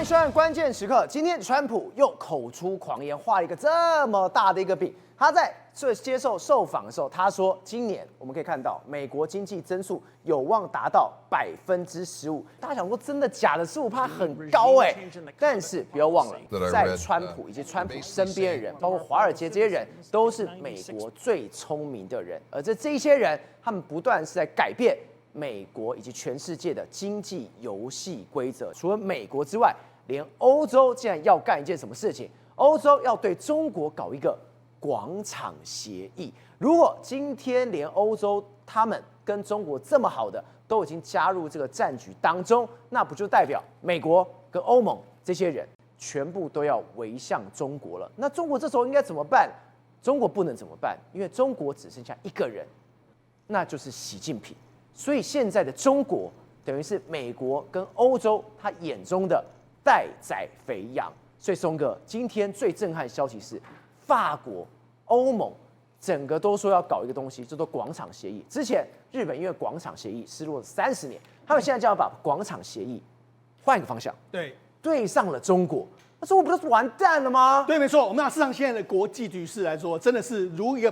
收看关键时刻。今天川普又口出狂言，画了一个这么大的一个饼。他在接受受访的时候，他说，今年我们可以看到美国经济增速有望达到15%。大家想说真的假的？15%很高哎。但是不要忘了，在川普以及川普身边的人，包括华尔街这些人，都是美国最聪明的人，而这些人，他们不断是在改变美国以及全世界的经济游戏规则。除了美国之外，连欧洲竟然要干一件什么事情？欧洲要对中国搞一个广场协议。如果今天连欧洲他们跟中国这么好的都已经加入这个战局当中，那不就代表美国跟欧盟这些人全部都要围向中国了？那中国这时候应该怎么办？中国不能怎么办？因为中国只剩下一个人，那就是习近平。所以现在的中国等于是美国跟欧洲他眼中的待宰肥羊。所以松哥，今天最震撼的消息是，法国、欧盟整个都说要搞一个东西，叫做广场协议。之前日本因为广场协议失落了30年，他们现在就要把广场协议换一个方向，对上了中国。那中国不是完蛋了吗？对，没错。我们拿市场现在的国际局势来说，真的是如一个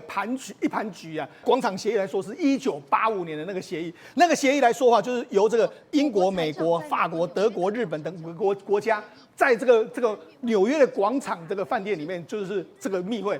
一盘局啊。广场协议来说是1985年的那个协议，那个协议来说的话，就是由这个英国、美国、法国、德国、日本等5个国家，在这个纽约的广场这个饭店里面，就是这个密会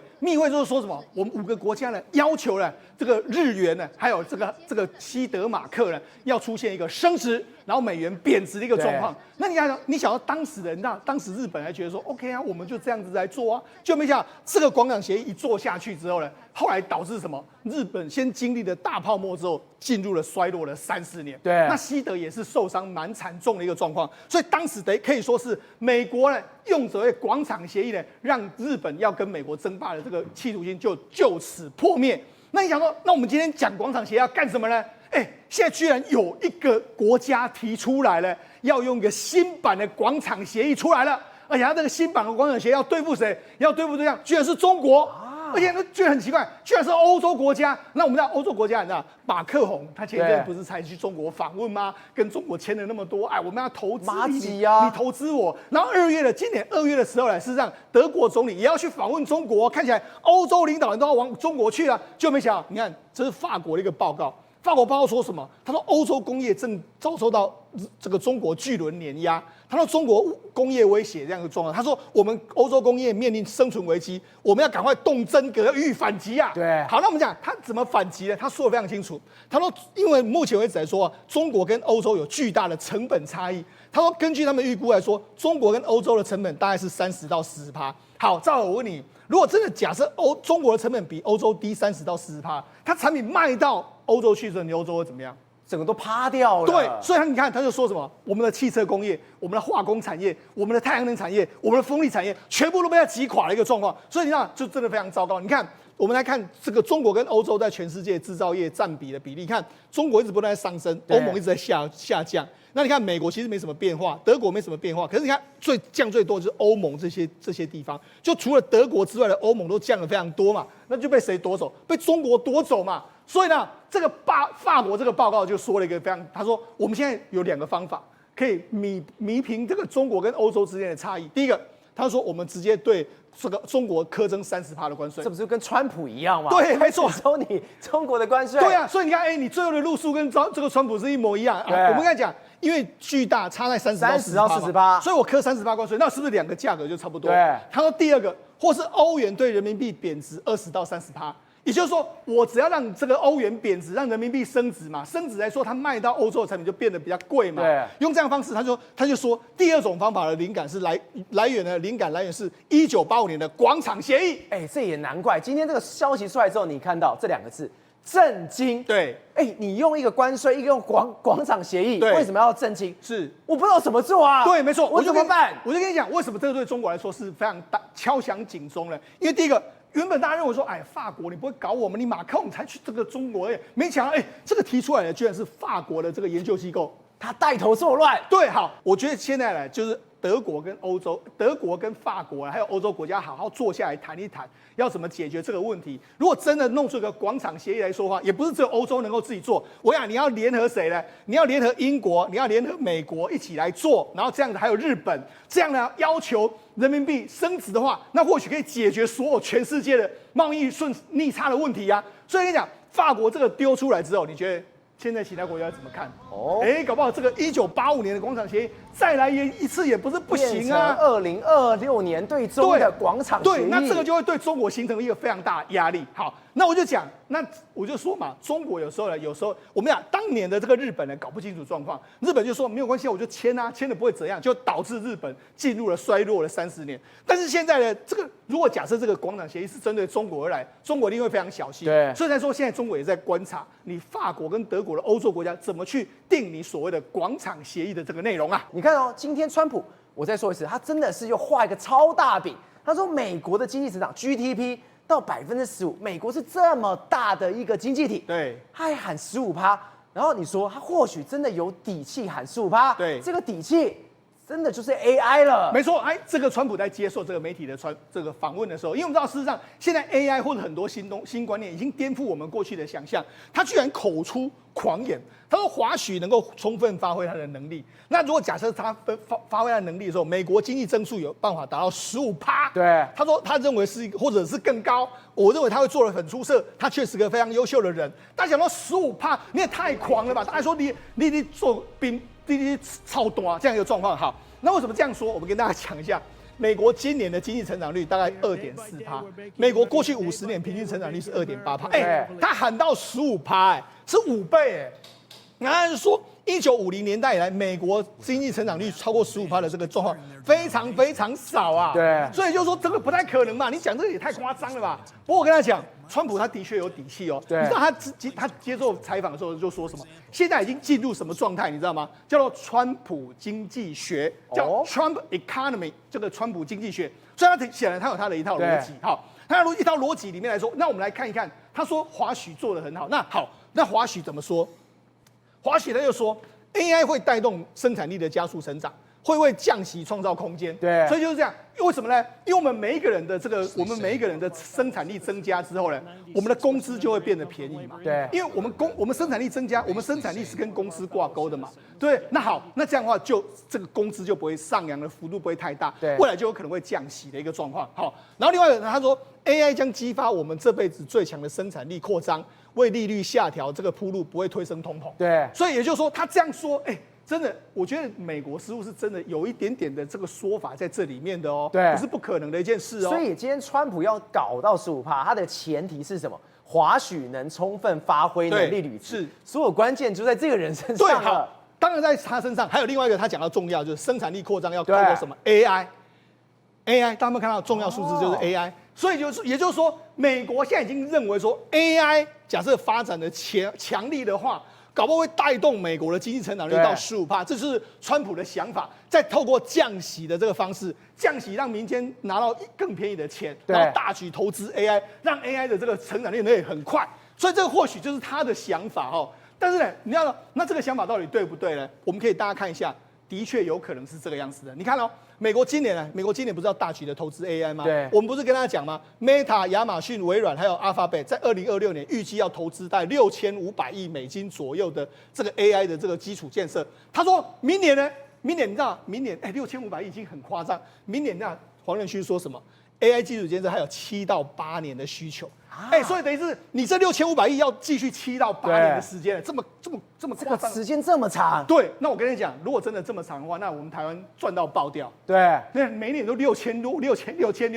就是说什么，我们5个国家呢要求呢这个日元呢，还有这个西德马克呢，要出现一个升值，然后美元贬值的一个状况。那你想到当时的人，那当时日本还觉得说 OK 啊，我们就这样子来做啊，就没想到这个广场协议一做下去之后呢，后来导致什么？日本先经历了大泡沫之后，进入了衰落了3-4年。对，那西德也是受伤蛮惨重的一个状况，所以当时可以说是美国呢用所谓广场协议呢，让日本要跟美国争霸的这个企图心就此破灭。那你想说，那我们今天讲广场协议要干什么呢？现在居然有一个国家提出来了，要用一个新版的广场协议出来了，而且他这个新版的广场协议要对付谁？要对付对象，居然是中国。而且觉得很奇怪，居然是欧洲国家。那我们知道欧洲国家，你知道马克宏他前一阵不是才去中国访问吗？跟中国签了那么多，我们要投资你投资我。然后今年2月的时候呢，事实上德国总理也要去访问中国，看起来欧洲领导人都要往中国去了，就没想到，你看这是法国的一个报告。法国报告说什么？他说欧洲工业正遭受到这个中国巨轮碾压。他说中国工业威胁这样的状况。他说我们欧洲工业面临生存危机，我们要赶快动真格，要予以反击啊！对，好，那我们讲他怎么反击呢？他说的非常清楚。他说，因为目前为止来说，中国跟欧洲有巨大的成本差异。他说，根据他们预估来说，中国跟欧洲的成本大概是30%到40%。好，赵我问你，如果真的假设中国的成本比欧洲低30%到40%，它产品卖到欧洲去之后，你欧洲会怎么样？整个都趴掉了。对，所以你看，他就说什么，我们的汽车工业、我们的化工产业、我们的太阳能产业、我们的风力产业，全部都被他击垮的一个状况。所以你看，就真的非常糟糕。你看，我们来看这个中国跟欧洲在全世界制造业占比的比例，你看中国一直不断在上升，欧盟一直在下降。那你看美国其实没什么变化，德国没什么变化，可是你看降最多就是欧盟这些地方，就除了德国之外的欧盟都降了非常多嘛，那就被谁夺走？被中国夺走嘛。所以呢，这个法国这个报告就说了一个他说我们现在有2个方法可以弥平这个中国跟欧洲之间的差异。第一个，他说我们直接对这个中国苛征30%的关税，这不是跟川普一样吗？对，没错，收你中国的关税。对啊，所以你看，你最后的路数跟这个川普是一模一样。我们刚才讲，因为巨大差在30%到40%，所以我苛30%关税，那是不是2个价格就差不多？对。他说第2个，或是欧元对人民币贬值20%到30%。也就是说，我只要让这个欧元贬值，让人民币升值嘛，升值来说，它卖到欧洲的产品就变得比较贵嘛。对，用这样的方式，他就说，第2种方法的灵感是来源是1985年的广场协议。这也难怪，今天这个消息出来之后，你看到这2个字，震惊。对，你用一个关税，一个用广场协议，为什么要震惊？是我不知道怎么做啊。对，没错，我怎么办？我就跟你讲，为什么这个对中国来说是非常敲响警钟呢？因为第一个。原本大家认为说，法国你不会搞我们，你马克龙才去这个中国，没想到，这个提出来的居然是法国的这个研究机构他带头作乱。对，好，我觉得现在呢，就是德国跟欧洲、德国跟法国还有欧洲国家好好坐下来谈一谈，要怎么解决这个问题。如果真的弄出一个广场协议来说的话，也不是只有欧洲能够自己做。我想你要联合谁呢？你要联合英国，你要联合美国一起来做，然后这样子还有日本，这样呢要求人民币升值的话，那或许可以解决所有全世界的贸易逆差的问题啊。所以跟你讲，法国这个丢出来之后，你觉得现在其他国家怎么看？搞不好这个1985年的广场协议再来一次也不是不行啊。2026年对中的广场协议，对，那这个就会对中国形成一个非常大的压力。好，那我就讲，那我就说嘛，中国有时候我们讲当年的这个日本人搞不清楚状况，日本就说没有关系，我就签啊，签了不会怎样，就导致日本进入了衰落了30年。但是现在呢，这个如果假设这个广场协议是针对中国而来，中国一定会非常小心。对，所以才说现在中国也在观察你法国跟德国的欧洲国家怎么去定你所谓的广场协议的这个内容啊。你看哦，今天川普，我再说一次，他真的是又画一个超大饼。他说美国的经济成长 GDP 到15%，美国是这么大的一个经济体，对，他还喊15%，然后你说他或许真的有底气喊15%，对，这个底气真的就是 AI 了。没错，这个川普在接受这个媒体的这个访问的时候，因为我们知道事实上现在 AI 或者很多新观念已经颠覆我们过去的想象，他居然口出狂言，他说华许能够充分发挥他的能力。那如果假设他发挥他的能力的时候，美国经济增速有办法达到15%，对，他说他认为是或者是更高，我认为他会做得很出色，他确实是个非常优秀的人。大家想到15%，你也太狂了吧？大家说你做兵。滴超多啊，这样一个状况。好，那为什么这样说？我们跟大家讲一下，美国今年的经济成长率大概2.4%，美国过去50年平均成长率是2.8%，他喊到15%，是5倍，然后他说1950年代以来，美国经济成长率超过15%的这个状况非常非常少啊。对，所以就说这个不太可能嘛，你讲这个也太夸张了吧？不过我跟他讲，川普他的确有底气哦。对，你知道他接受采访的时候就说什么？现在已经进入什么状态？你知道吗？叫做川普经济学，叫 Trump Economy， 这个川普经济学。所以他显然他有他的一套逻辑。好，他的一套逻辑里面来说，那我们来看一看。他说华许做得很好。那好，那华许怎么说？华许他就说 ，AI 会带动生产力的加速成长，会为降息创造空间。对，所以就是这样。为什么呢？因为我们每一个人的生产力增加之后呢，我们的工资就会变得便宜嘛。对，因为我们生产力增加，我们生产力是跟公司挂钩的嘛。对，那好，那这样的话这个工资就不会上扬的幅度不会太大，对，未来就有可能会降息的一个状况。好，然后另外一个他说 AI 将激发我们这辈子最强的生产力扩张，为利率下调这个铺路，不会推升通膨。对，所以也就是说他这样说，真的，我觉得美国似乎是真的有一点点的这个说法在这里面的哦，对，不是不可能的一件事哦。所以今天川普要搞到15%，它的前提是什么？华许能充分发挥能利率值，是所有关键就在这个人身上。对，好，当然在他身上还有另外一个他讲到重要，就是生产力扩张要透过什么 AI，大家有没有看到重要数字就是 AI？所以也就是说，美国现在已经认为说 AI 假设发展的强力的话。搞不好会带动美国的经济成长率到15%，这是川普的想法。再透过降息的这个方式，降息让民间拿到更便宜的钱，然后大举投资 AI， 让 AI 的这个成长率也很快。所以这个或许就是他的想法哦。但是呢，你要那这个想法到底对不对呢？我们可以大家看一下，的确有可能是这个样子的。你看哦。美国今年不是要大举的投资 AI 吗？对，我们不是跟大家讲吗 ？Meta、亚马逊、微软还有 Alphabet 在2026年预计要投资大概6500亿美金左右的这个 AI 的这个基础建设。他说明年呢？明年你知道，明年6500亿已经很夸张。明年那黄仁勋说什么 ？AI 基础建设还有7到8年的需求。所以等于是你这6500亿要继续7到8年的时间，这么这个时间这么长。对，那我跟你讲，如果真的这么长的话，那我们台湾赚到爆掉。对，那每年都6000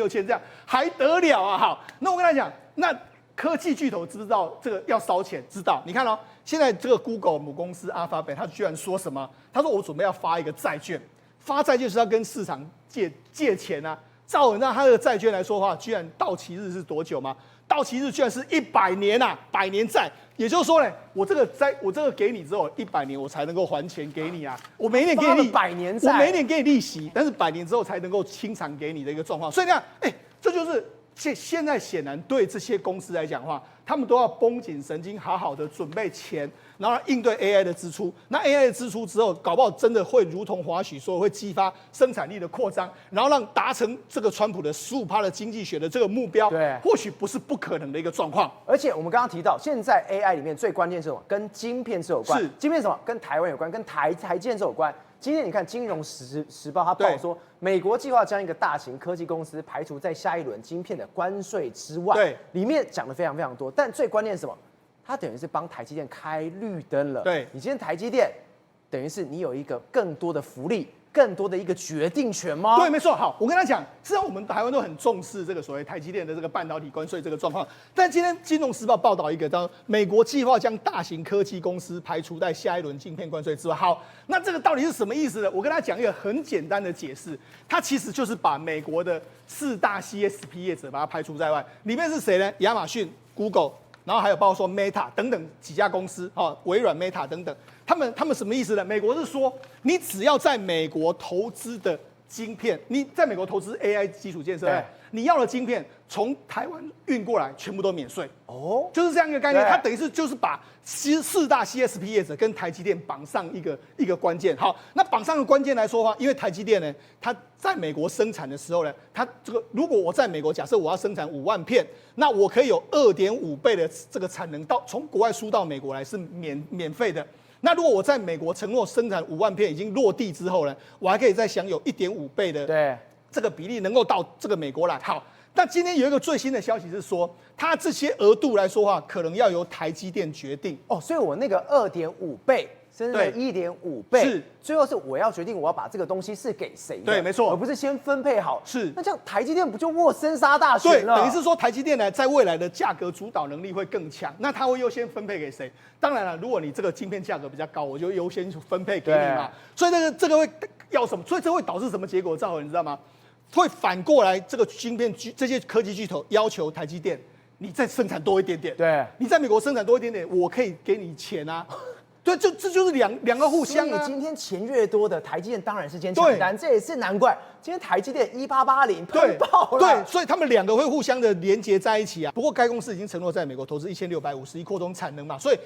这样，还得了啊？好，那我跟他讲，那科技巨头知道这个要烧钱，知道？你看哦，现在这个 Google 母公司 Alphabet， 他居然说什么？他说我准备要发一个债券，发债券是要跟市场借钱啊。照人家他的债券来说的话，居然到期日是多久吗？到期日居然是100年啊，100年债，也就是说呢，我这个给你之后100年我才能够还钱给你啊，我每一年给你100年债，我每一年给你利息，但是100年之后才能够清偿给你的一个状况。所以这样，这就是现在显然对这些公司来讲的话，他们都要绷紧神经，好好的准备钱，然后应对 AI 的支出。那 AI 的支出之后，搞不好真的会如同华许说，会激发生产力的扩张，然后让达成这个川普的15%的经济学的这个目标，对，或许不是不可能的一个状况。而且我们刚刚提到，现在 AI 里面最关键是什么？跟晶片是有关。是晶片是什么？跟台湾有关，跟台积电是有关。今天你看《金融时报》它报说，美国计划将一个大型科技公司排除在下一轮晶片的关税之外。对，里面讲的非常非常多，但最关键是什么？它等于是帮台积电开绿灯了。对，你今天台积电，等于是你有一个更多的福利。更多的一个决定权吗？对，没错。好，我跟他讲，实际上我们台湾都很重视这个所谓台积电的这个半导体关税这个状况。但今天《金融时报》报道一个，叫美国计划将大型科技公司排除在下一轮晶片关税之外。好，那这个到底是什么意思呢？我跟他讲一个很简单的解释，它其实就是把美国的4大 CSP 业者把它排除在外，里面是谁呢？亚马逊、Google。然后还有包括说 Meta 等等几家公司，微软、Meta 等等，他们什么意思呢？美国是说，你只要在美国投资的晶片，你在美国投资 AI 基础建设，你要的晶片从台湾运过来，全部都免税。哦，就是这样一个概念。它等于是就是把4大 CSP 业者跟台积电绑上一个关键。好，那绑上的关键来说的话，因为台积电呢，它在美国生产的时候呢，它这个如果我在美国，假设我要生产5万片，那我可以有2.5倍的这个产能从国外输到美国来是免费的。那如果我在美国承诺生产5万片已经落地之后呢，我还可以再享有1.5倍的这个比例能够到这个美国来。好，那今天有一个最新的消息是说，它这些额度来说话，可能要由台积电决定。哦，所以我那个2.5倍。甚至1.5倍，是最后是我要决定我要把这个东西是给谁的，对，没错，而不是先分配好。是，那这样台积电不就握生杀大权了？对，等于是说台积电呢，在未来的价格主导能力会更强，那它会优先分配给谁？当然了，如果你这个晶片价格比较高，我就优先分配给你嘛。所以这个会要什么？所以这会导致什么结果？赵豪，你知道吗？会反过来，这个晶片这些科技巨头要求台积电，你再生产多一点点。对，你在美国生产多一点点，我可以给你钱啊。对，这就是两个互相啊。所以今天钱越多的台积电当然是先抢单，这也是难怪今天台积电1880喷爆了。对，所以他们两个会互相的连接在一起啊。不过该公司已经承诺在美国投资1650亿扩充产能嘛，所以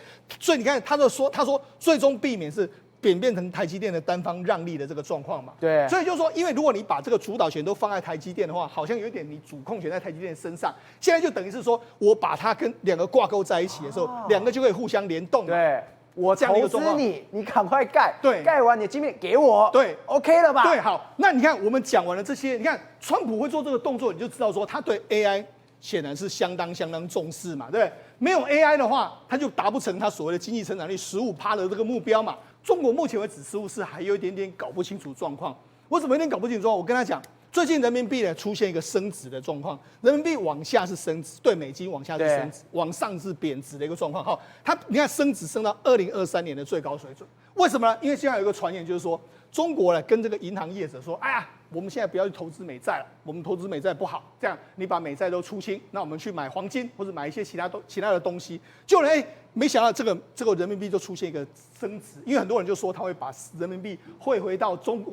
你看他说最终避免是变成台积电的单方让利的这个状况嘛。对，所以就是说，因为如果你把这个主导权都放在台积电的话，好像有一点你主控权在台积电身上。现在就等于是说我把它跟两个挂钩在一起的时候，两个就可以互相联动。对。我投资你，你赶快盖，对，盖完你的晶片给我，对 ，OK 了吧？对，好，那你看我们讲完了这些，你看川普会做这个动作，你就知道说他对 AI 显然是相当重视嘛，对不对？没有 AI 的话，他就达不成他所谓的经济成长率15%的这个目标嘛。中国目前为止似乎是还有一点点搞不清楚状况。为什么有点搞不清楚状况？我跟他讲。最近人民币呢出现一个升值的状况，人民币往下是升值，对美金往下是升值，往上是贬值的一个状况。它你看升值升到2023年的最高水准，为什么呢？因为现在有一个传言就是说，中国呢跟这个银行业者说，哎呀，我们现在不要去投资美债了，我们投资美债不好，这样你把美债都出清，那我们去买黄金或者买一些其他的东西，就没想到这个人民币就出现一个升值，因为很多人就说他会把人民币汇回到中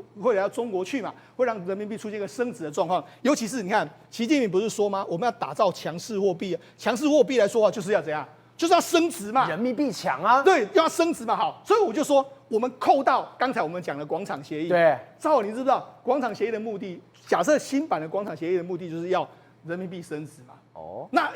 国去嘛，会让人民币出现一个升值的状况。尤其是你看，习近平不是说吗？我们要打造强势货币，强势货币来说话就是要怎样？就是要升值嘛，人民币强啊，对，要升值嘛。好，所以我就说，我们扣到刚才我们讲的广场协议，对，赵豪，你知不知道广场协议的目的？假设新版的广场协议的目的就是要人民币升值嘛。哦，那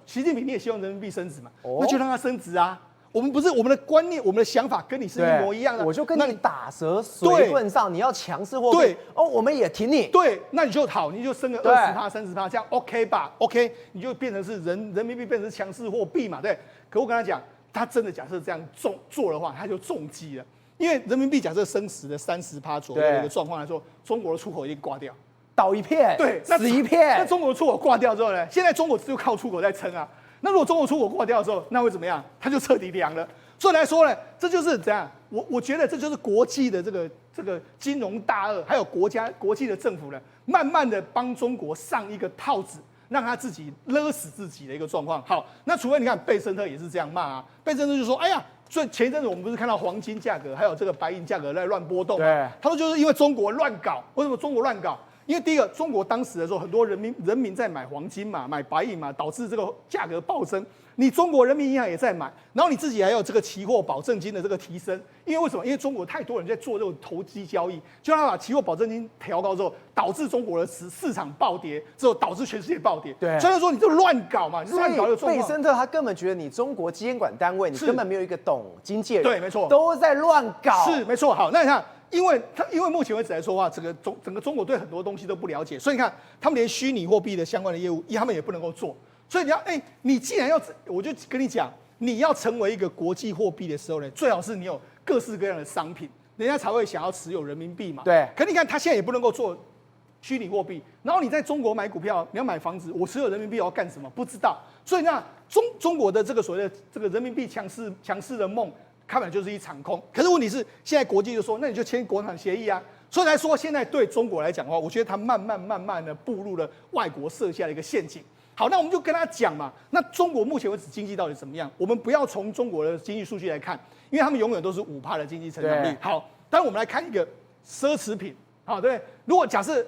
习近平你也希望人民币升值嘛？那就让它升值啊。我们的观念，我们的想法跟你是一模一样的。我就跟你打蛇随棍上，你要强势货币，对哦，我们也挺你。对，那你就升个20%、30%，这样 OK 吧 ？OK， 你就变成是人民币变成是强势货币嘛？对。可我跟他讲，他真的假设这样做的话，他就中计了。因为人民币假设升值的30%左右的一个状况来说，中国的出口已经挂掉。倒一片，对，死一片。那中国的出口挂掉之后呢？现在中国只有靠出口在撑啊。那如果中国出口挂掉的时候，那会怎么样？它就彻底凉了。所以来说呢，这就是怎样？我觉得这就是国际的这个金融大鳄，还有国际的政府呢，慢慢的帮中国上一个套子，让他自己勒死自己的一个状况。好，那除非你看贝森特也是这样骂啊，贝森特就说：“哎呀。”所以前一阵子我们不是看到黄金价格还有这个白银价格在乱波动吗？对，他说就是因为中国乱搞。为什么中国乱搞？因为第一个，中国当时的时候，很多人民在买黄金嘛，买白银嘛，导致这个价格暴增。你中国人民银行也在买，然后你自己还有这个期货保证金的这个提升。因为为什么？因为中国太多人在做这种投机交易，就让他把期货保证金调高之后，导致中国的市场暴跌，之后导致全世界暴跌。对，所以说你就乱搞嘛，你乱搞就状况。贝森特他根本觉得你中国监管单位，你根本没有一个懂经济的人，对，没错，都在乱搞。是没错。好，那你看。因为目前为止来说的话，整个中国对很多东西都不了解，所以你看他们连虚拟货币的相关的业务，他们也不能够做。所以你既然要，我就跟你讲，你要成为一个国际货币的时候呢，最好是你有各式各样的商品，人家才会想要持有人民币嘛。对。可你看他现在也不能够做虚拟货币，然后你在中国买股票，你要买房子，我持有人民币要干什么？不知道。所以那中国的这个所谓的这个人民币强势的梦。根本就是一场空。可是问题是，现在国际就说，那你就签广场协议啊。所以来说，现在对中国来讲的话，我觉得它慢慢的步入了外国设下的一个陷阱。好，那我们就跟他讲嘛。那中国目前为止经济到底怎么样？我们不要从中国的经济数据来看，因为他们永远都是5%的经济成长率。好，当然我们来看一个奢侈品。好，对。如果假设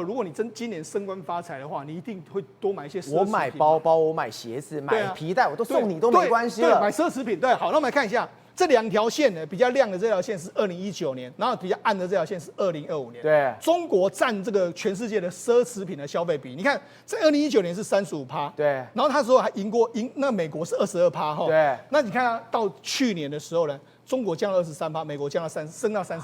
如果你今年升官发财的话，你一定会多买一些奢侈品。我买包包，我买鞋子，买皮带，我都送你都没关系了。对，买奢侈品。对，好，那我们来看一下。这2条线呢，比较亮的这条线是2019年，然后比较暗的这条线是2025年。对，中国占这个全世界的奢侈品的消费比，你看在2019年是35%，对，然后他说还赢那美国是22%哈，对，那你看到去年的时候呢，中国降了23%，美国降了升到31%，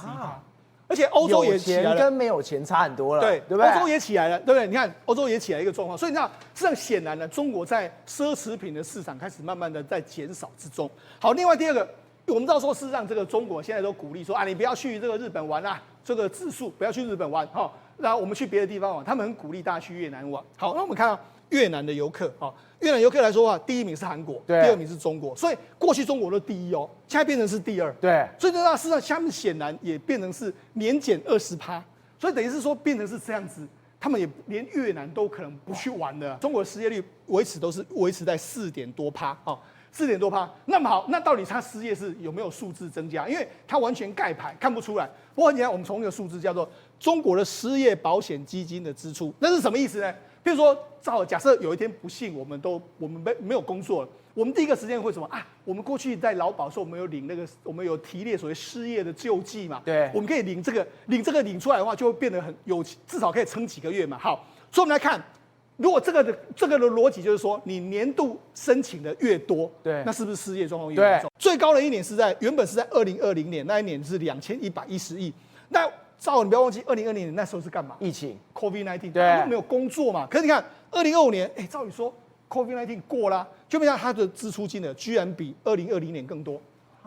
而且欧洲也起来了，有钱跟没有钱差很多了，对不对？欧洲也起来了，对不对？你看欧洲也起来一个状况，所以你看，这样显然呢，中国在奢侈品的市场开始慢慢的在减少之中。好，另外第二个。我们知道说，事实上这个中国现在都鼓励说啊，你不要去这个日本玩啊，这个自述不要去日本玩，哈，然后我们去别的地方玩。他们很鼓励大家去越南玩。好，那我们看到越南的游客，越南游客来说的话，第1名是韩国，第2名是中国，所以过去中国都第1哦，现在变成是第2。对，所以那事实上下面显然也变成是年减20%，所以等于是说变成是这样子。他们也连越南都可能不去玩了。中国的失业率维持在4点多%，哦，4点多%。那么好，那到底它失业是有没有数字增加？因为它完全盖牌，看不出来。不过很简单，我们从一个数字叫做中国的失业保险基金的支出，那是什么意思呢？比如说，假设有一天不幸我们没有工作了，我们第一个时间会什么啊？我们过去在劳保的时候，我们有领我们有提列所谓失业的救济嘛？对，我们可以领这个领出来的话，就会变得很有，至少可以撑几个月嘛。好，所以我们来看，如果这个的逻辑就是说，你年度申请的越多，对，那是不是失业状况越严重？最高的一年原本是在2020年，那一年是2110亿。那你不要忘记，2020年那时候是干嘛？疫情 ，COVID-19， 对，大家都没有工作嘛。可是你看，2025年，照理说 COVID-19 过啦，就没想到它的支出金额居然比2020年更多。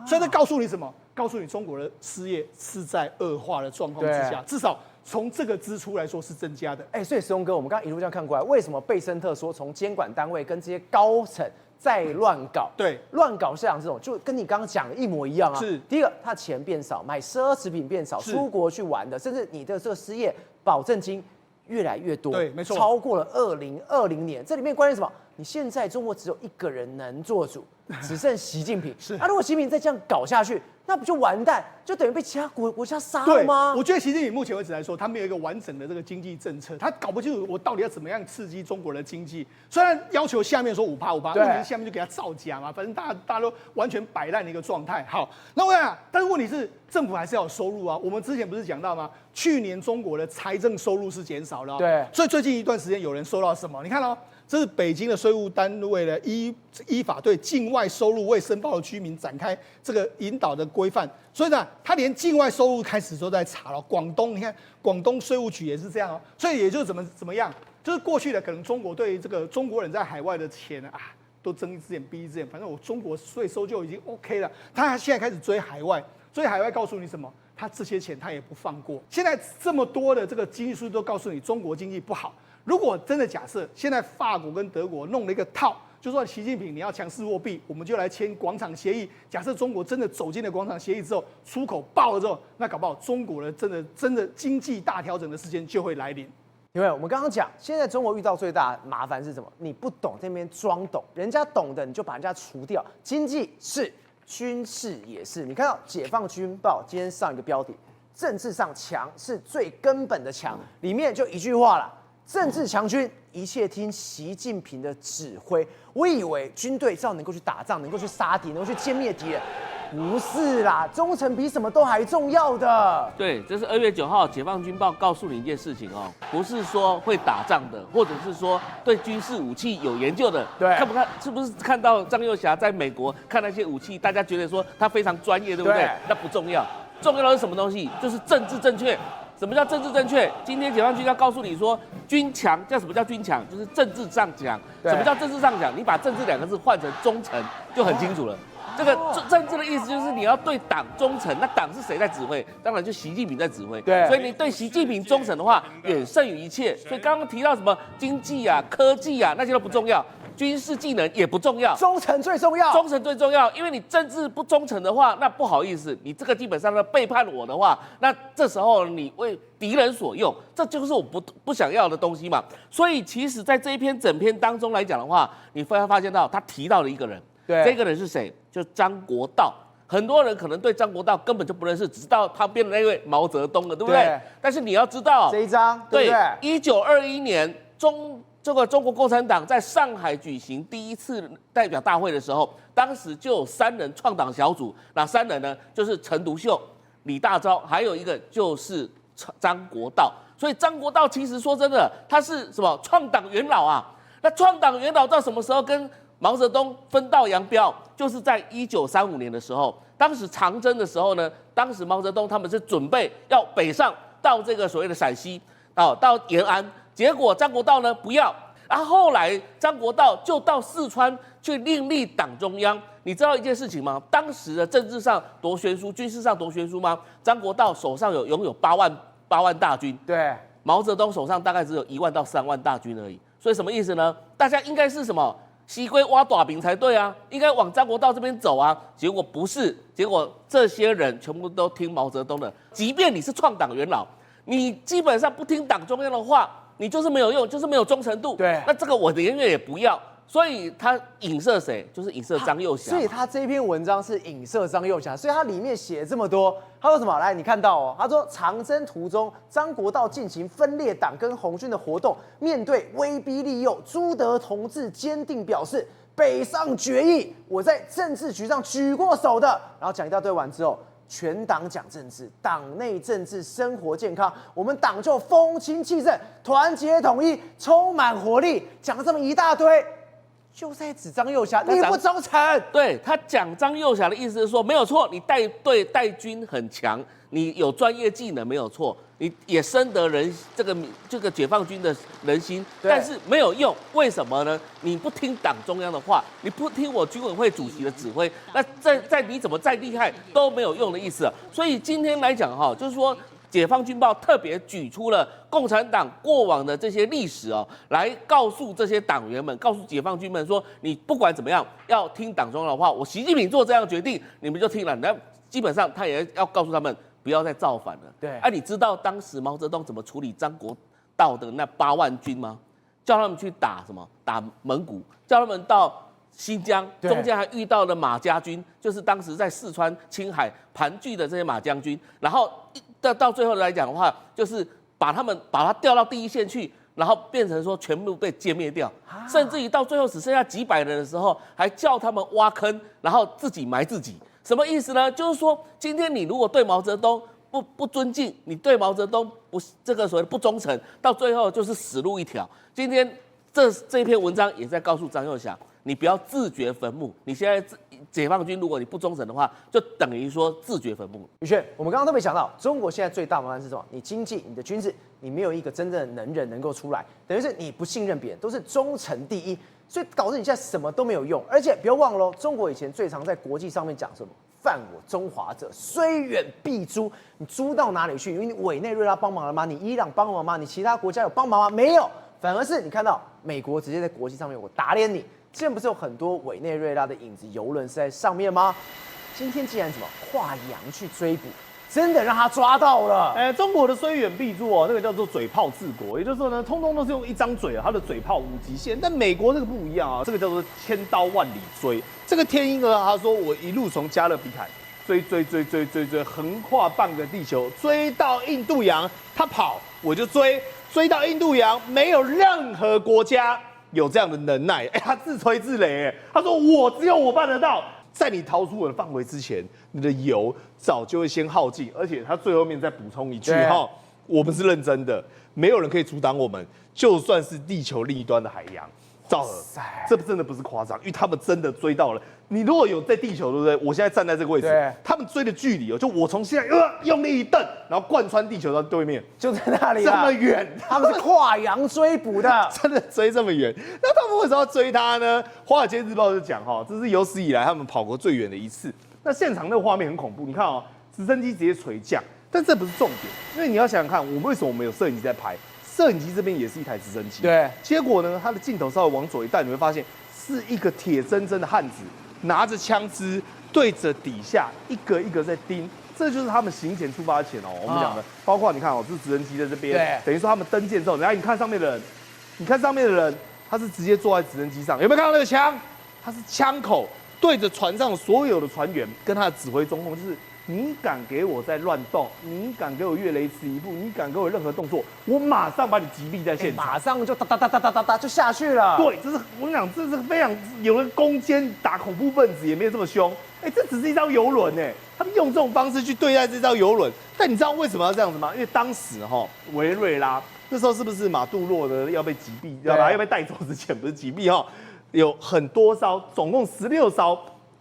所以这告诉你什么？告诉你中国的失业是在恶化的状况之下，至少从这个支出来说是增加的。所以石宏哥，我们刚刚一路这样看过来，为什么贝森特说从监管单位跟这些高层在乱搞？对，乱搞市场这种，就跟你刚刚讲的一模一样啊。是，第一个，他钱变少，买奢侈品变少，出国去玩的，甚至你的这个失业保证金越来越多，对，没错，超过了2020年。这里面关键是什么？你现在中国只有1个人能做主，只剩习近平。是，如果习近平再这样搞下去，那不就完蛋？就等于被其他国家杀了吗？我觉得习近平目前为止来说，他没有一个完整的这个经济政策，他搞不清楚我到底要怎么样刺激中国的经济。虽然要求下面说5%，问题是下面就给他造假嘛，反正大家都完全摆烂的一个状态。好，那我想，但是问题是政府还是要有收入啊。我们之前不是讲到吗？去年中国的财政收入是减少了，对，所以最近一段时间有人收到什么？你看哦。这是北京的税务单位呢，依法对境外收入未申报的居民展开这个引导的规范，所以呢，他连境外收入开始都在查了。广东，你看广东税务局也是这样哦，所以也就怎么样，就是过去的可能中国对这个中国人在海外的钱啊，都睁一只眼闭一只眼，反正我中国税收就已经 OK 了，他现在开始追海外，告诉你什么？他这些钱他也不放过。现在这么多的这个经济数据都告诉你中国经济不好。如果真的假设现在法国跟德国弄了一个套，就说习近平你要强势货币，我们就来签广场协议。假设中国真的走进了广场协议之后，出口爆了之后，那搞不好中国的真的经济大调整的时间就会来临。因为我们刚刚讲，现在中国遇到最大的麻烦是什么？你不懂这边装懂，人家懂的你就把人家除掉。经济是，军事也是。你看到《解放军报》今天上一个标题。政治上强是最根本的强，里面就一句话啦：政治强军，一切听习近平的指挥。我以为军队只要能够去打仗，能够去杀敌，能够去歼灭敌人，不是啦，忠诚比什么都还重要的。对，这是2月9号《解放军报》告诉你一件事情哦，不是说会打仗的，或者是说对军事武器有研究的。对，是不是看到张幼霞在美国看那些武器，大家觉得说他非常专业，对不对？那不重要，重要的是什么东西？就是政治正确。什么叫政治正确？今天解放军要告诉你说，军强叫什么叫军强？就是政治上强。什么叫政治上强？你把政治2个字换成忠诚，就很清楚了。这个政治的意思就是你要对党忠诚，那党是谁在指挥？当然就习近平在指挥。对，所以你对习近平忠诚的话，远胜于一切。所以刚刚提到什么经济啊、科技啊，那些都不重要。军事技能也不重要，忠诚最重要。忠诚最重要，因为你政治不忠诚的话，那不好意思，你这个基本上呢背叛我的话，那这时候你为敌人所用，这就是我不想要的东西嘛。所以其实，在这一篇整篇当中来讲的话，你会发现到他提到了一个人，对，这个人是谁？就是张国焘。很多人可能对张国焘根本就不认识，只知道旁边的那位毛泽东了，对不对？但是你要知道这一章，对不对？1921年这个中国共产党在上海举行第一次代表大会的时候，当时就有3人创党小组，哪3人呢？就是陈独秀、李大钊，还有一个就是张国焘。所以张国焘其实说真的，他是什么创党元老啊？那创党元老到什么时候跟毛泽东分道扬镳？就是在1935年的时候，当时长征的时候呢，当时毛泽东他们是准备要北上到这个所谓的陕西，到延安。结果张国焘呢不要，然后后来张国焘就到四川去另立党中央。你知道一件事情吗？当时的政治上多悬殊，军事上多悬殊吗？张国焘手上拥有8万大军，对，毛泽东手上大概只有1万到3万大军而已。所以什么意思呢？大家应该是什么？西归挖大饼才对啊，应该往张国焘这边走啊。结果不是，结果这些人全部都听毛泽东的。即便你是创党元老，你基本上不听党中央的话，你就是没有用，就是没有忠诚度。对，那这个我连月也不要。所以他影射谁？就是影射张幼霞。所以他这篇文章是影射张幼霞，所以他里面写这么多，他说什么？来，你看到哦，他说长征途中，张国焘进行分裂党跟红军的活动，面对威逼利诱，朱德同志坚定表示北上决议，我在政治局上举过手的。然后讲一大堆完之后，全党讲政治，党内政治，生活健康，我们党就风清气正，团结统一，充满活力，讲了这么一大堆。就在指张幼霞，你不忠诚。对，他讲张幼霞的意思是说，没有错，你带队带军很强，你有专业技能没有错，你也深得这个解放军的人心，但是没有用。为什么呢？你不听党中央的话，你不听我军委会主席的指挥，那在你怎么再厉害都没有用的意思。所以今天来讲哈，就是说。解放军报特别举出了共产党过往的这些历史哦，来告诉这些党员们，告诉解放军们说，你不管怎么样要听党中央的话，我习近平做这样的决定，你们就听了。那基本上他也要告诉他们不要再造反了。对，你知道当时毛泽东怎么处理张国焘的那8万军吗？叫他们去打什么？打蒙古，叫他们到新疆，中间还遇到了马家军，就是当时在四川、青海盘踞的这些马将军，然后到最后来讲的话，就是把他调到第一线去，然后变成说全部被歼灭掉，甚至于到最后只剩下几百人的时候，还叫他们挖坑，然后自己埋自己。什么意思呢？就是说，今天你如果对毛泽东不尊敬，你对毛泽东这个所谓的不忠诚，到最后就是死路一条。今天这一篇文章也在告诉张幼霞，你不要自掘坟墓。你现在解放军，如果你不忠诚的话，就等于说自掘坟墓。宇轩，我们刚刚都没想到，中国现在最大麻烦是什么？你经济、你的军事，你没有一个真正的能人能够出来，等于是你不信任别人，都是忠诚第一，所以导致你现在什么都没有用。而且不要忘了，中国以前最常在国际上面讲什么？犯我中华者，虽远必诛。你诛到哪里去？因为你委内瑞拉帮忙了吗？你伊朗帮忙吗？你其他国家有帮忙吗？没有，反而是你看到美国直接在国际上面我打脸你。之前不是有很多委内瑞拉的影子游轮是在上面吗？今天竟然怎么跨洋去追捕，真的让他抓到了。中国的虽远必诛哦，那个叫做嘴炮治国，也就是说呢，通通都是用一张嘴啊，他的嘴炮无极限。但美国这个不一样啊，这个叫做千刀万里追。这个天鹰呢，他说我一路从加勒比海追，横跨半个地球，追到印度洋，他跑我就追到印度洋，没有任何国家有这样的能耐。他自吹自擂，他说只有我办得到。在你逃出我的范围之前，你的油早就会先耗尽，而且他最后面再补充一句哈，我们是认真的，没有人可以阻挡我们，就算是地球另一端的海洋。赵和，这真的不是夸张，因为他们真的追到了。你如果有在地球，对不对？我现在站在这个位置，他们追的距离就我从现在用力一蹬，然后贯穿地球到对面，就在那里这么远，他们是跨洋追捕的，真的追这么远。那他们为什么要追他呢？《华尔街日报》就讲这是有史以来他们跑过最远的一次。那现场那个画面很恐怖，你看直升机直接垂降，但这不是重点，因为你要想想看，为什么我们有摄影机在拍？摄影机这边也是一台直升机，对。结果呢，它的镜头稍微往左一带，你会发现是一个铁铮铮的汉子，拿着枪支对着底下一个一个在盯。这就是他们行前出发前我们讲的，包括你看这是直升机在这边，等于说他们登舰之后，然后你看上面的人，他是直接坐在直升机上，有没有看到那个枪？他是枪口对着船上所有的船员，跟他的指挥中控就是。你敢给我再乱动，你敢给我越雷池一步，你敢给我任何动作，我马上把你击毙在现场，马上就哒就下去了。对，这是我跟你讲，这是非常有人攻坚打恐怖分子也没有这么凶。这只是一艘游轮他们用这种方式去对待这艘游轮。但你知道为什么要这样子吗？因为当时委内瑞拉那时候是不是马杜罗的要被击毙，要被带走之前不是击毙有很多艘，总共16艘。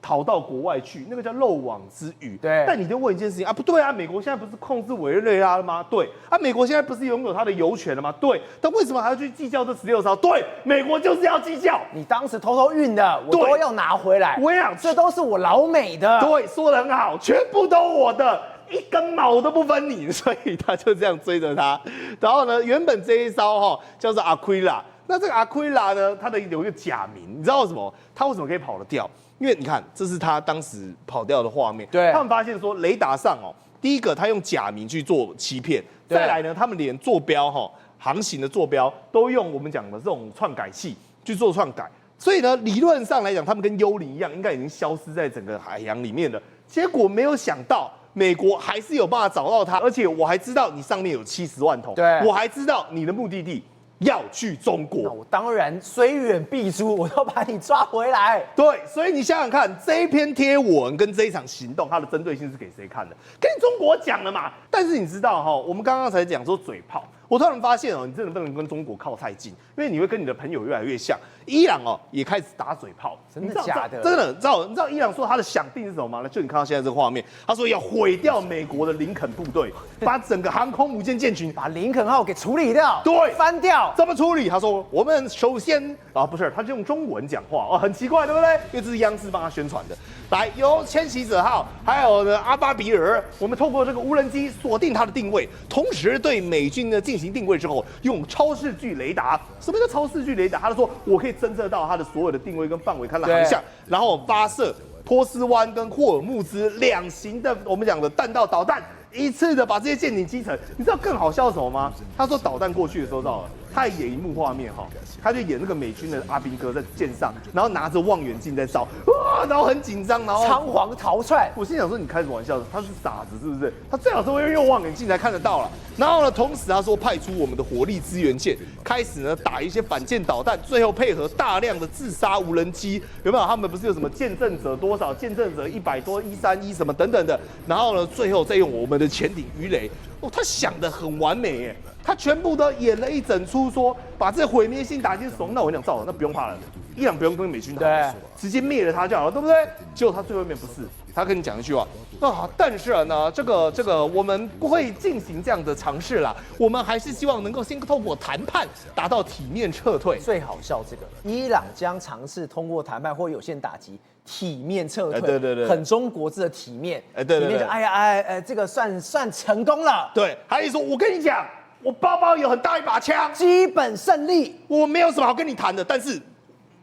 逃到国外去，那个叫漏网之鱼。对，但你就问一件事情不对美国现在不是控制委内瑞拉了吗？对，美国现在不是拥有它的油权了吗？对，但为什么还要去计较这16艘？对，美国就是要计较。你当时偷运的，我都要拿回来。我想，这都是我老美的。对，说得很好，全部都我的，一根毛都不分你，所以他就这样追着他。然后呢，原本这一艘叫做阿奎拉，那这个阿奎拉呢，它有一个假名，你知道为什么？他为什么可以跑得掉？因为你看，这是他当时跑掉的画面。对，他们发现说，雷达上第一个他用假名去做欺骗，再来呢，他们连坐标航行的坐标都用我们讲的这种篡改器去做篡改。所以呢，理论上来讲，他们跟幽灵一样，应该已经消失在整个海洋里面了。结果没有想到，美国还是有办法找到他，而且我还知道你上面有70万桶，对，我还知道你的目的地。要去中国，那我当然虽远必诛，我要把你抓回来。对，所以你想想看，这一篇贴文跟这一场行动，它的针对性是给谁看的？跟中国讲了嘛。但是你知道我们刚刚才讲说嘴炮，我突然发现你真的不能跟中国靠太近，因为你会跟你的朋友越来越像。伊朗也开始打嘴炮，真的假的？真的，你知道伊朗说他的想定是什么吗？就你看到现在这个画面，他说要毁掉美国的林肯部队，把整个航空母舰舰群，把林肯号给处理掉，对，翻掉。怎么处理？他说我们首先不是，他就用中文讲话很奇怪，对不对？因为这是央视帮他宣传的。来，由千禧者号还有呢阿巴比尔，我们透过这个无人机锁定它的定位，同时对美军呢进行定位之后，用超视距雷达。什么叫超视距雷达？他就说我可以侦测到它的所有的定位跟范围，看到航向，然后发射波斯湾跟霍尔木兹2型的我们讲的弹道导弹，一次的把这些舰艇击沉。你知道更好笑是什么吗？他说导弹过去的时候，他演一幕画面他就演那个美军的阿兵哥在舰上，然后拿着望远镜在照，然后很紧张，然后仓皇逃窜。我心想说你开什么玩笑？他是傻子是不是？他最好是会用望远镜才看得到了。然后呢，同时他说派出我们的火力支援舰，开始呢打一些反舰导弹，最后配合大量的自杀无人机，有没有？他们不是有什么见证者多少？见证者100多131什么等等的。然后呢，最后再用我们的潜艇鱼雷。他想得很完美耶，他全部都演了一整出，说把这毁灭性打击手。那我跟你讲，赵，那不用怕了，伊朗不用跟美军打，直接灭了他就好了，对不对？结果他最后面不是，他跟你讲一句话，但是呢，这个我们不会进行这样的尝试啦，我们还是希望能够先透过谈判达到体面撤退。最好笑这个，伊朗将尝试通过谈判或有限打击。体面撤退，对，很中国字的体面，对，体面就这个算成功了。对，还有说，我跟你讲，我包包有很大一把枪，基本胜利，我没有什么好跟你谈的，但是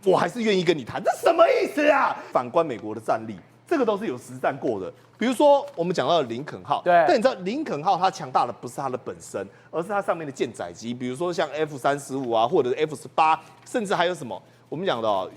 我还是愿意跟你谈，这什么意思啊？反观美国的战力，这个都是有实战过的。比如说我们讲到的林肯号，对，但你知道林肯号它强大的不是它的本身，而是它上面的舰载机，比如说像F-35啊，或者是F-18，甚至还有什么？我们讲的哦，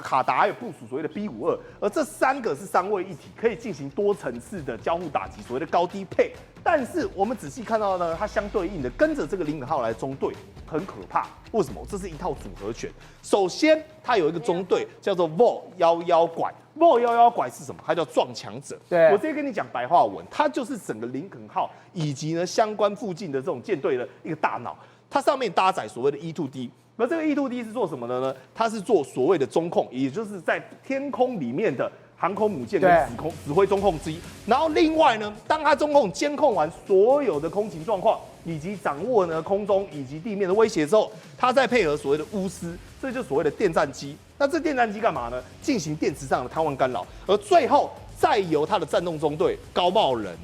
卡达有部署所谓的 B52，而这3个是3位一体，可以进行多层次的交互打击，所谓的高低配。但是我们仔细看到呢，它相对应的跟着这个林肯号来中队很可怕。为什么？这是一套组合拳。首先，它有一个中队叫做 Vol 拐。Vol 拐是什么？它叫撞墙者。对，我直接跟你讲白话文，它就是整个林肯号以及呢相关附近的这种舰队的一个大脑。它上面搭载所谓的 E2D。而这个 E2D 是做什么的呢？它是做所谓的中控，也就是在天空里面的航空母舰跟指挥中控机。然后另外呢，当它中控监控完所有的空情状况，以及掌握呢空中以及地面的威胁之后，它再配合所谓的钨丝，这就是所谓的电战机。那这电战机干嘛呢？进行电磁上的瘫痪干扰，而最后再由它的战斗中队高茂人。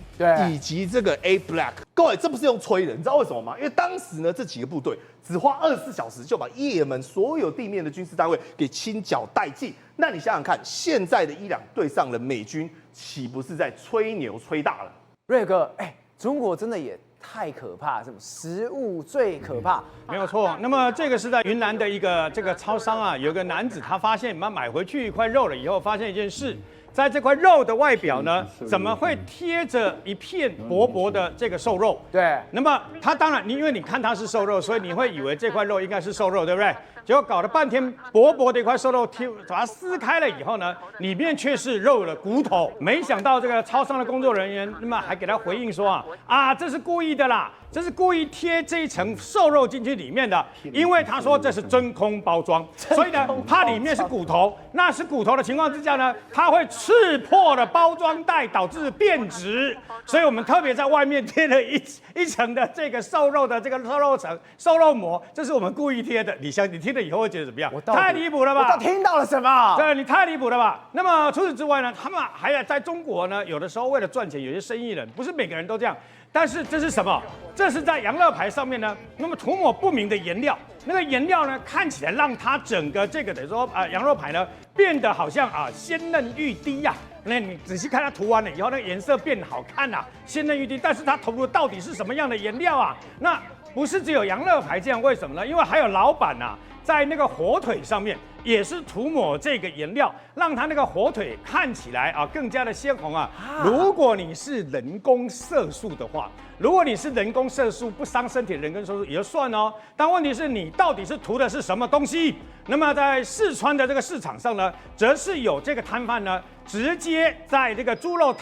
以及这个 A Black， 各位，这不是用吹的，你知道为什么吗？因为当时呢，这几个部队只花24小时就把也门所有地面的军事单位给清剿殆尽。那你想想看，现在的伊朗对上了美军，岂不是在吹牛吹大了？瑞哥，中国真的也太可怕，什么食物最可怕？没有错。那么这个是在云南的一个这个超商啊，有个男子他发现买回去一块肉了以后，发现一件事。在这块肉的外表呢，怎么会贴着一片薄薄的这个瘦肉？对。那么它当然，因为你看它是瘦肉，所以你会以为这块肉应该是瘦肉，对不对？结果搞了半天，薄薄的一块瘦肉把它撕开了以后呢，里面却是肉的骨头。没想到这个超商的工作人员，那么还给他回应说这是故意的啦。这是故意贴这一层瘦肉进去里面的，因为他说这是真空包装，所以呢，它里面是骨头，那是骨头的情况之下呢，它会刺破了包装袋，导致变质。所以我们特别在外面贴了一层的这个瘦肉的这个瘦肉膜，这是我们故意贴的。你听了以后会觉得怎么样？太离谱了吧？我听到了什么？对，你太离谱了吧？那么除此之外呢，他们还要在中国呢，有的时候为了赚钱，有些生意人不是每个人都这样。但是这是什么？这是在羊肉排上面呢，那么涂抹不明的颜料，那个颜料呢看起来让它整个这个等于说羊肉排呢变得好像鲜嫩欲滴呀。那你仔细看它涂完了以后，那个颜色变好看呐，鲜嫩欲滴。但是它投入到底是什么样的颜料啊？那不是只有羊肉排这样，为什么呢？因为还有老板在那个火腿上面也是涂抹这个颜料，让它那个火腿看起来更加的鲜红啊。如果你是人工色素的话，如果你是人工色素不伤身体的人工色素也就算哦，但问题是你到底是涂的是什么东西？那么在四川的这个市场上呢，则是有这个摊贩呢，直接在这个猪肉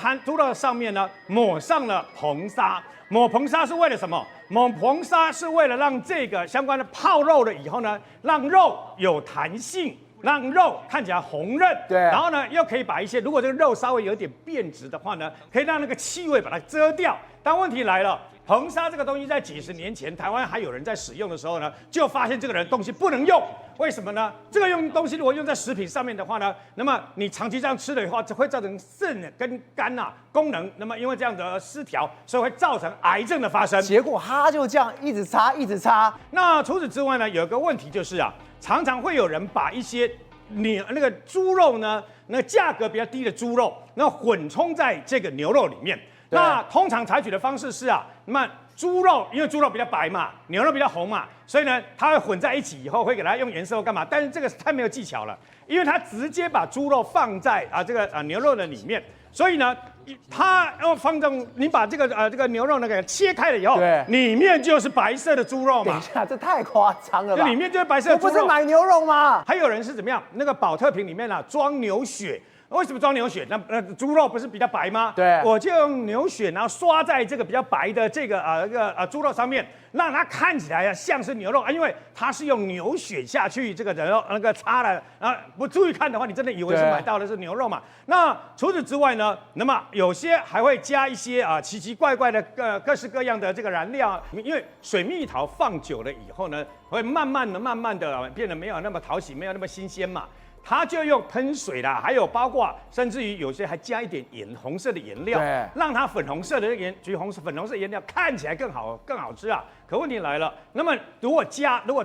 上面呢抹上了硼砂。抹硼砂是为了什么？抹硼砂是为了让这个相关的泡肉了以后呢，让肉有弹性，让肉看起来红润。对。然后呢，又可以把一些如果这个肉稍微有点变质的话呢，可以让那个气味把它遮掉。但问题来了。硼砂这个东西在几十年前，台湾还有人在使用的时候呢，就发现这个人东西不能用，为什么呢？这个东西如果用在食品上面的话呢，那么你长期这样吃的话，会造成肾跟肝功能，那么因为这样的失调，所以会造成癌症的发生。结果他就这样一直擦。那除此之外呢，有一个问题就是常常会有人把一些那个猪肉呢，那个价格比较低的猪肉，那混充在这个牛肉里面。那通常采取的方式是那么猪肉，因为猪肉比较白嘛，牛肉比较红嘛，所以呢，它会混在一起以后，会给它用颜色或干嘛？但是这个太没有技巧了，因为它直接把猪肉放在这个牛肉的里面，所以呢，它要放正，你把这个牛肉呢给切开了以后，里面就是白色的猪肉嘛。等一下，这太夸张了吧？这里面就是白色的猪肉。我不是买牛肉吗？还有人是怎么样？那个保特瓶里面装牛血。为什么装牛血？那猪肉不是比较白吗？对，我就用牛血，然后刷在这个比较白的这个猪肉上面，让它看起来像是牛肉因为它是用牛血下去这个肉擦了不注意看的话，你真的以为是买到的是牛肉嘛？那除此之外呢，那么有些还会加一些奇奇怪怪的各式各样的这个燃料，因为水蜜桃放久了以后呢，会慢慢的变得没有那么讨喜，没有那么新鲜嘛。它就用喷水啦，还有包括甚至于有些还加一点红色的颜料，让它粉红色的粉红色颜料看起来更好吃可问题来了，那么如果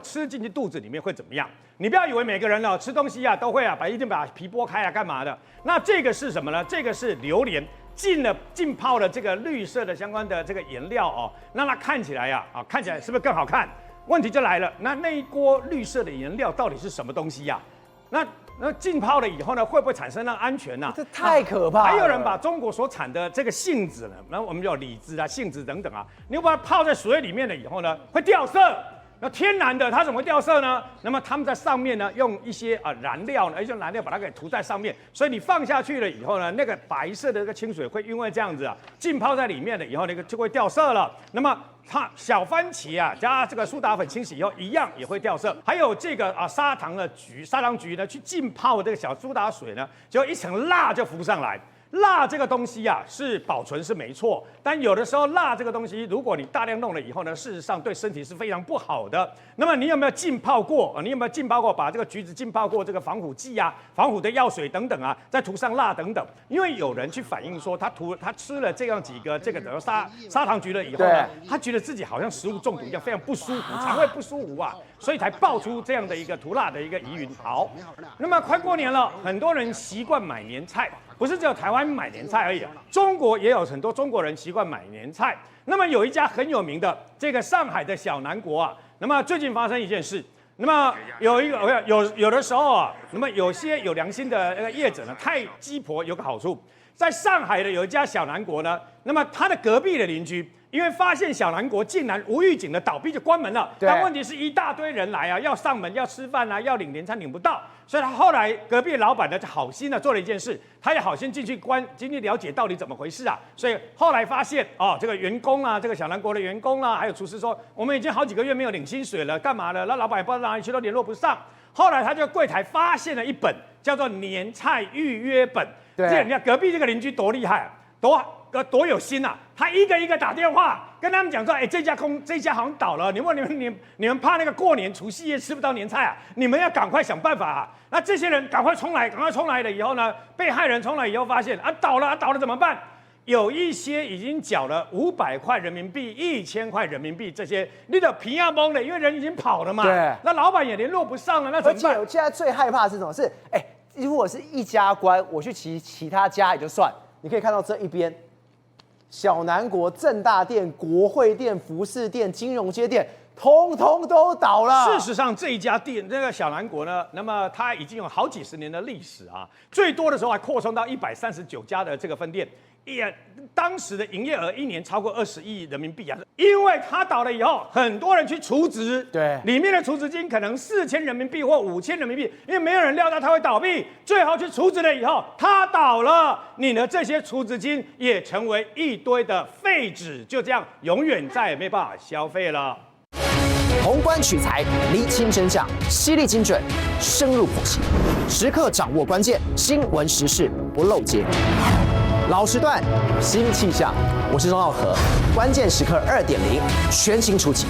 吃进去肚子里面会怎么样？你不要以为每个人吃东西都会一定把皮剥开干嘛的？那这个是什么呢？这个是榴莲浸泡了这个绿色的相关的这个颜料让它看起来是不是更好看？问题就来了，那一锅绿色的颜料到底是什么东西那浸泡了以后呢，会不会产生那安全呢？这太可怕了。还有人把中国所产的这个杏子呢，那我们叫李子啊、杏子等等啊，你把它泡在水里面了以后呢，会掉色。那天然的它怎么会掉色呢？那么他们在上面呢，用一些燃料呢，一些燃料把它给涂在上面，所以你放下去了以后呢，那个白色的这个清水会因为这样子啊，浸泡在里面了以后，那个就会掉色了。那么它小番茄啊加这个苏打粉清洗以后，一样也会掉色。还有这个砂糖橘呢，去浸泡这个小苏打水呢，就一层蜡就浮上来。蜡这个东西啊，是保存是没错，但有的时候蜡这个东西，如果你大量弄了以后呢，事实上对身体是非常不好的。那么你有没有浸泡过？你有没有浸泡过？把这个橘子浸泡过这个防腐剂啊、防腐的药水等等啊，再涂上蜡等等。因为有人去反映说，他吃了这样几个这个等于砂糖橘了以后呢，他觉得自己好像食物中毒一样，非常不舒服，肠胃不舒服啊，所以才爆出这样的一个涂蜡的一个疑云。好，那么快过年了，很多人习惯买年菜。不是只有台湾买年菜而已，中国也有很多中国人习惯买年菜。那么有一家很有名的这个上海的小南国啊，那么最近发生一件事，那么有的时候啊，那么有些有良心的那个业者呢，太鸡婆有个好处，在上海的有一家小南国呢，那么他的隔壁的邻居。因为发现小南国竟然无预警的倒闭就关门了，但问题是一大堆人来啊，要上门要吃饭啊，要领年餐领不到，所以他后来隔壁老板呢就好心的做了一件事，他也好心进去了解到底怎么回事啊，所以后来发现这个员工啊，这个小南国的员工啊，还有厨师说，我们已经好几个月没有领薪水了，干嘛了？那老板也不知道哪里去，都联络不上。后来他就柜台发现了一本叫做年菜预约本，这你看隔壁这个邻居多厉害啊，多有心啊！他一个一个打电话跟他们讲说：“哎，这家好像倒了，你们怕那个过年除夕夜吃不到年菜啊？你们要赶快想办法啊！”那这些人赶快冲来了以后呢，被害人冲来以后发现倒了怎么办？有一些已经缴了500块人民币、1000块人民币，这些你的皮要懵了，因为人已经跑了嘛。对，那老板也联络不上了，那怎么办？而且我现在最害怕的是什么？是如果是一家关，我去其他家也就算，你可以看到这一边。小南国、正大店、国会店、服饰店、金融街店，通通都倒了。事实上，这一家店，这个小南国呢，那么它已经有好几十年的历史啊，最多的时候还扩充到139家的这个分店。当时的营业额1年超过20亿人民币啊！因为它倒了以后，很多人去储值，对，里面的储值金可能4000人民币或5000人民币，因为没有人料到它会倒闭，最后去储值了以后，它倒了，你的这些储值金也成为一堆的废纸，就这样永远再也没办法消费了。宏观取材，厘清真相，犀利精准，深入剖析，时刻掌握关键，新闻时事不漏接。老时段，新气象，我是钟浩和，关键时刻2.0全新出击。